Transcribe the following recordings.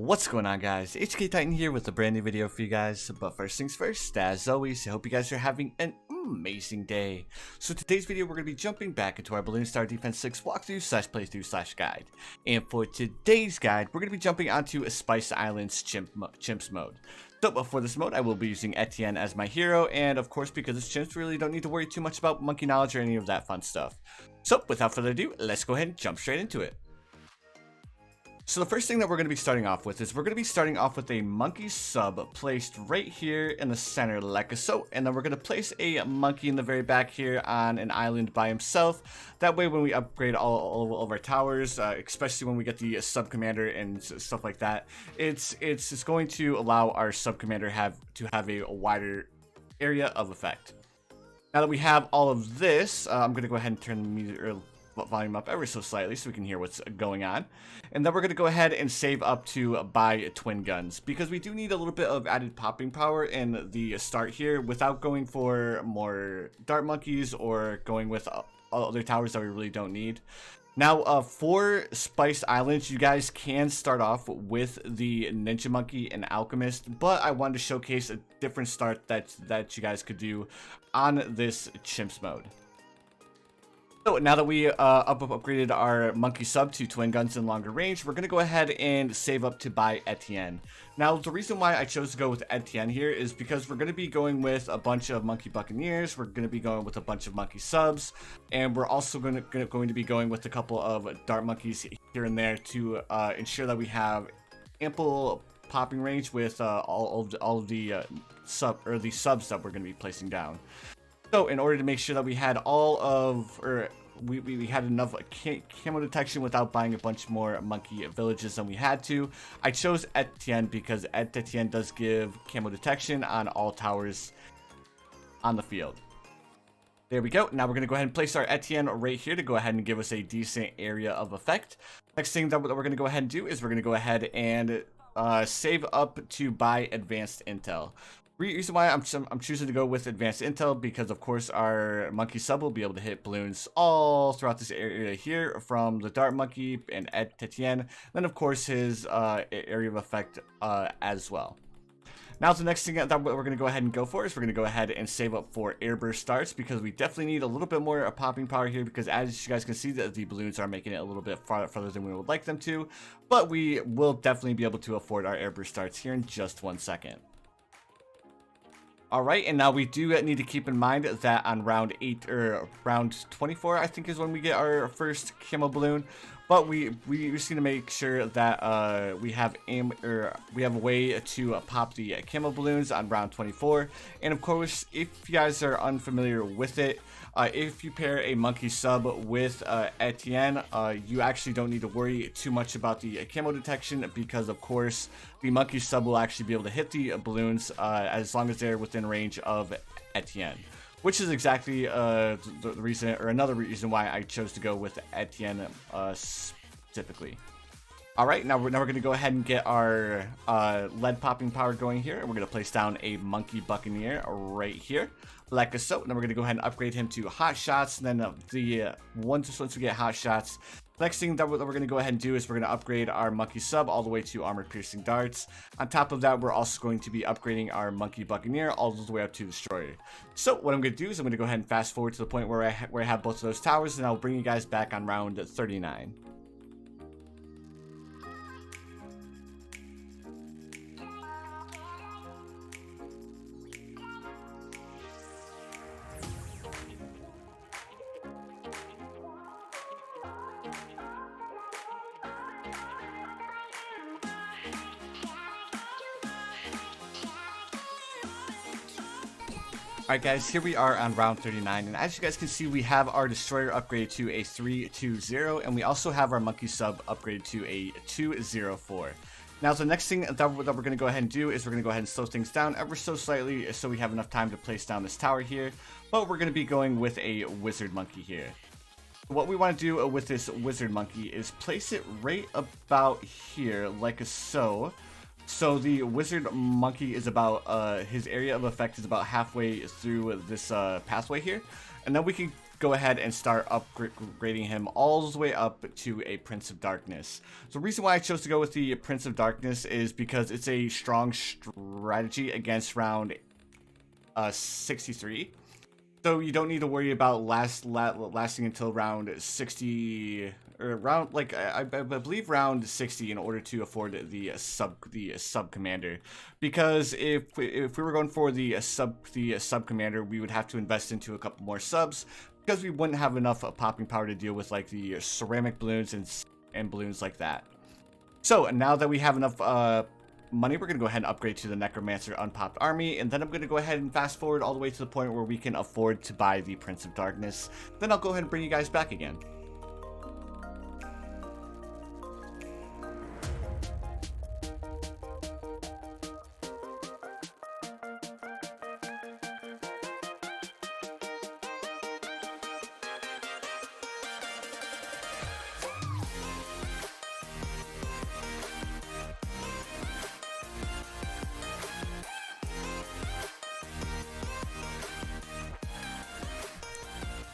What's going on, guys? HK Titan here with a brand new video for you guys. But first things first, as always, I hope you guys are having an amazing day. So today's video, we're going to be jumping back into our Bloons TD6 walkthrough / playthrough / guide. And for today's guide, we're going to be jumping onto Spice Island's Chimps mode. So for this mode, I will be using Etienne as my hero, and of course, because it's Chimps, we really don't need to worry too much about monkey knowledge or any of that fun stuff. So without further ado, let's go ahead and jump straight into it. So the first thing that we're going to be starting off with is we're going to be starting off with a monkey sub placed right here in the center like so, and then we're going to place a monkey in the very back here on an island by himself. That way when we upgrade all of our towers, especially when we get the sub commander and stuff like that, it's going to allow our sub commander to have a wider area of effect. Now that we have all of this, I'm going to go ahead and turn the music volume up ever so slightly so we can hear what's going on, and then we're going to go ahead and save up to buy twin guns, because we do need a little bit of added popping power in the start here without going for more dart monkeys or going with other towers that we really don't need. Now for Spice Island, you guys can start off with the Ninja Monkey and Alchemist, but I wanted to showcase a different start that you guys could do on this Chimps mode. So now that we upgraded our monkey sub to twin guns and longer range, we're going to go ahead and save up to buy Etienne. Now the reason why I chose to go with Etienne here is because we're going to be going with a bunch of monkey buccaneers, we're going to be going with a bunch of monkey subs, and we're also going to be going with a couple of dart monkeys here and there to ensure that we have ample popping range with all of the subs that we're going to be placing down. So in order to make sure that we had we had enough camo detection without buying a bunch more monkey villages than we had to, I chose Etienne because Etienne does give camo detection on all towers on the field. There we go. Now we're going to go ahead and place our Etienne right here to go ahead and give us a decent area of effect. Next thing that we're going to go ahead and do is we're going to go ahead and save up to buy advanced intel. Reason why I'm choosing to go with advanced intel, because of course our monkey sub will be able to hit balloons all throughout this area here from the dart monkey and Etienne, then of course his area of effect as well. Now the next thing that we're going to go ahead and go for is we're going to go ahead and save up for airburst starts, because we definitely need a little bit more popping power here, because as you guys can see, the balloons are making it a little bit farther than we would like them to, but we will definitely be able to afford our airburst starts here in just 1 second. Alright, and now we do need to keep in mind that on round 8 or round 24, I think is when we get our first camo balloon. But we just need to make sure that we have a way to pop the camo balloons on round 24. And of course, if you guys are unfamiliar with it, if you pair a monkey sub with Etienne, you actually don't need to worry too much about the camo detection, because of course the monkey sub will actually be able to hit the balloons as long as they're within range of Etienne. Which is exactly the reason, or another reason why I chose to go with Etienne specifically. Alright, now we're going to go ahead and get our lead popping power going here, and we're going to place down a monkey buccaneer right here, like so. Then we're going to go ahead and upgrade him to hot shots, and then once we get hot shots, next thing that we're going to go ahead and do is we're going to upgrade our monkey sub all the way to armor piercing darts. On top of that, we're also going to be upgrading our monkey buccaneer all the way up to destroyer. So what I'm going to do is I'm going to go ahead and fast forward to the point where I have both of those towers, and I'll bring you guys back on round 39. Alright guys, here we are on round 39, and as you guys can see, we have our destroyer upgraded to a 320, and we also have our monkey sub upgraded to a 204. Now the next thing that we're going to go ahead and do is we're going to go ahead and slow things down ever so slightly so we have enough time to place down this tower here, but we're going to be going with a wizard monkey here. What we want to do with this wizard monkey is place it right about here like so. So the wizard monkey is about his area of effect is about halfway through this pathway here, and then we can go ahead and start upgrading him all the way up to a Prince of Darkness. So the reason why I chose to go with the Prince of Darkness is because it's a strong strategy against round 63. So you don't need to worry about lasting until round 60, or round, like I believe round 60, in order to afford the sub commander. Because if we were going for the sub commander, we would have to invest into a couple more subs, because we wouldn't have enough popping power to deal with like the ceramic balloons and balloons like that. So now that we have enough money, we're going to go ahead and upgrade to the Necromancer Unpopped Army, and then I'm going to go ahead and fast forward all the way to the point where we can afford to buy the Prince of Darkness. Then I'll go ahead and bring you guys back again.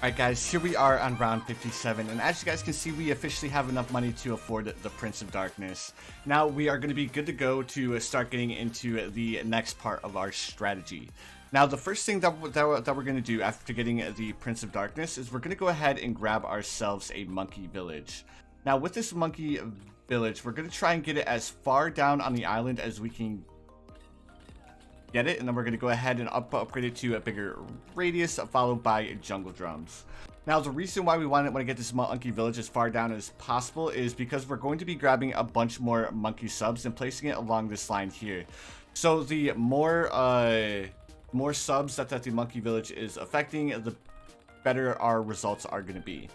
Alright guys, here we are on round 57, and as you guys can see, we officially have enough money to afford the Prince of Darkness. Now we are going to be good to go to start getting into the next part of our strategy. Now the first thing that we're going to do after getting the Prince of Darkness is we're going to go ahead and grab ourselves a monkey village. Now with this monkey village, we're going to try and get it as far down on the island as we can get it, and then we're going to go ahead and upgrade it to a bigger radius, followed by jungle drums. Now the reason why we want to get this monkey village as far down as possible is because we're going to be grabbing a bunch more monkey subs and placing it along this line here. So the more subs that the monkey village is affecting, the better our results are going to be.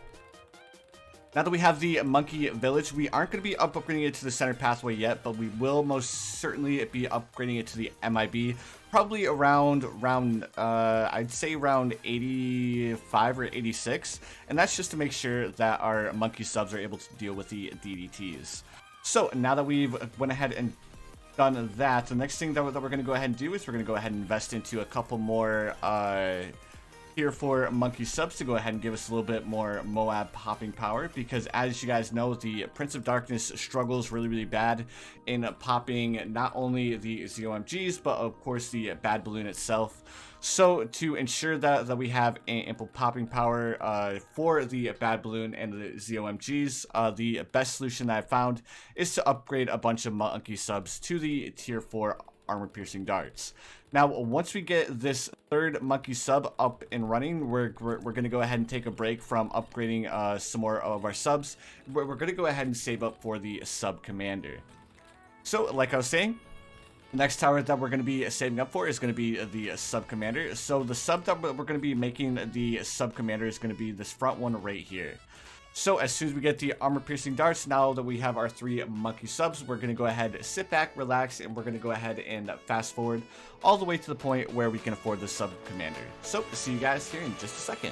Now that we have the monkey village, we aren't going to be upgrading it to the center pathway yet, but we will most certainly be upgrading it to the MIB, probably around I'd say around 85 or 86, and that's just to make sure that our monkey subs are able to deal with the DDTs. So now that we've went ahead and done that, the next thing that we're going to go ahead and do is we're going to go ahead and invest into a couple more Tier 4 monkey subs to go ahead and give us a little bit more Moab popping power, because as you guys know, the Prince of Darkness struggles really bad in popping not only the ZOMGs, but of course the bad balloon itself. So to ensure that we have ample popping power for the bad balloon and the ZOMGs, the best solution that I found is to upgrade a bunch of monkey subs to the Tier 4 armor piercing darts. Now once we get this third monkey sub up and running, we're going to go ahead and take a break from upgrading some more of our subs. We're going to go ahead and save up for the sub commander. So like I was saying, the next tower that we're going to be saving up for is going to be the sub commander. So the sub that we're going to be making the sub commander is going to be this front one right here. So as soon as we get the armor piercing darts, now that we have our 3 monkey subs, we're going to go ahead, sit back, relax, and we're going to go ahead and fast forward all the way to the point where we can afford the sub commander. So see you guys here in just a second.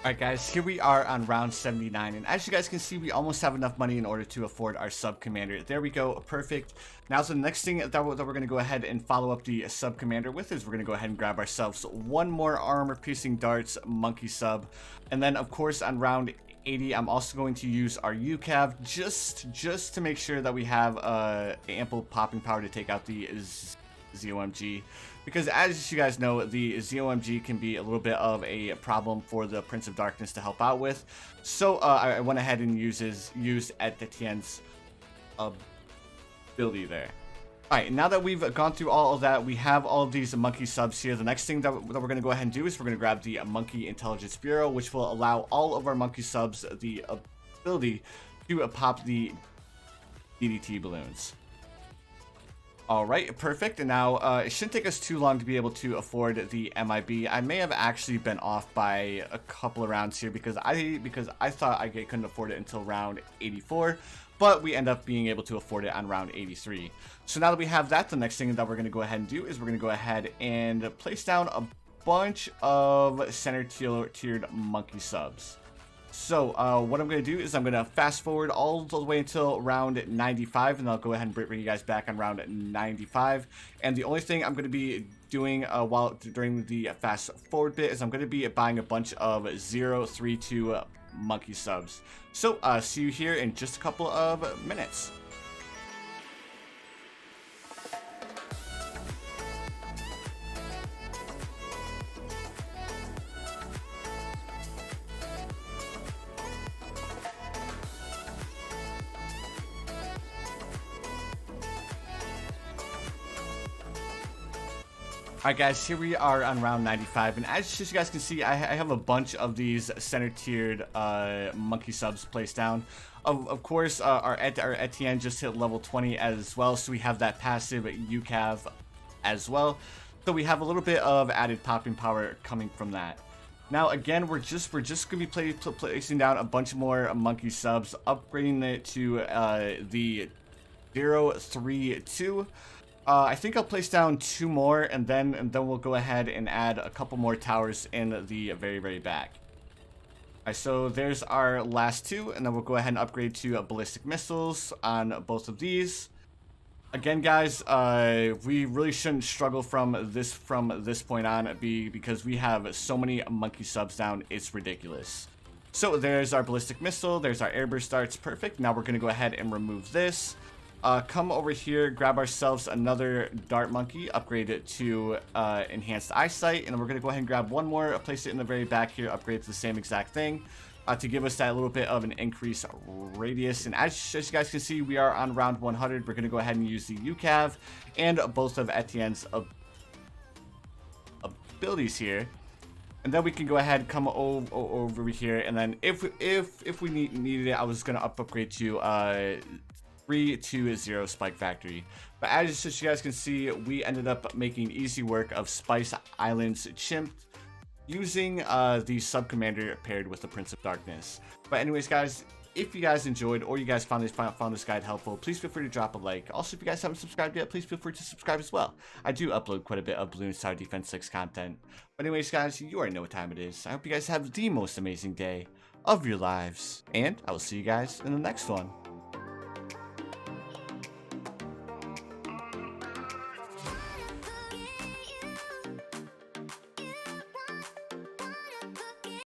Alright guys, here we are on round 79, and as you guys can see, we almost have enough money in order to afford our sub commander. There we go, perfect. Now so the next thing that we're going to go ahead and follow up the sub commander with is we're going to go ahead and grab ourselves one more armor piercing darts monkey sub, and then of course on round 80, I'm also going to use our UCAV just to make sure that we have ample popping power to take out the ZOMG, because as you guys know, the ZOMG can be a little bit of a problem for the Prince of Darkness to help out with. So I went ahead and used Etienne's ability there. Alright, now that we've gone through all of that, we have all of these monkey subs here. The next thing that we're going to go ahead and do is we're going to grab the Monkey Intelligence Bureau, which will allow all of our monkey subs the ability to pop the DDT balloons. Alright, perfect. And now it shouldn't take us too long to be able to afford the MIB. I may have actually been off by a couple of rounds here because I thought I couldn't afford it until round 84, but we end up being able to afford it on round 83. So now that we have that, the next thing that we're going to go ahead and do is we're going to go ahead and place down a bunch of center tiered monkey subs. So what I'm going to do is I'm going to fast forward all the way until round 95, and I'll go ahead and bring you guys back on round 95. And the only thing I'm going to be doing during the fast forward bit is I'm going to be buying a bunch of 032 monkey subs. So see you here in just a couple of minutes. Alright guys, here we are on round 95, and as you guys can see, I have a bunch of these center tiered monkey subs placed down. Of course, our Etienne just hit level 20 as well, so we have that passive UCAV as well. So we have a little bit of added popping power coming from that. Now again, we're just gonna be placing down a bunch more monkey subs, upgrading it to the 032. I think I'll place down 2 more, and then we'll go ahead and add a couple more towers in the very back. Alright, so there's our last 2, and then we'll go ahead and upgrade to ballistic missiles on both of these. Again, guys, we really shouldn't struggle from this point on, because we have so many monkey subs down, it's ridiculous. So there's our ballistic missile, there's our airburst darts, perfect. Now we're gonna go ahead and remove this. Come over here, grab ourselves another dart monkey, upgrade it to enhanced eyesight, and then we're going to go ahead and grab one more, place it in the very back here, upgrade to the same exact thing to give us that little bit of an increased radius. And as you guys can see, we are on round 100. We're going to go ahead and use the UCAV and both of Etienne's abilities here. And then we can go ahead and come over here, and then if we needed it, I was going to upgrade to 320 Spike Factory. But as you guys can see, we ended up making easy work of Spice Island's Chimp using the Sub Commander paired with the Prince of Darkness. But anyways, guys, if you guys enjoyed or you guys found this guide helpful, please feel free to drop a like. Also, if you guys haven't subscribed yet, please feel free to subscribe as well. I do upload quite a bit of Bloons TD Defense 6 content. But anyways, guys, you already know what time it is. I hope you guys have the most amazing day of your lives, and I will see you guys in the next one.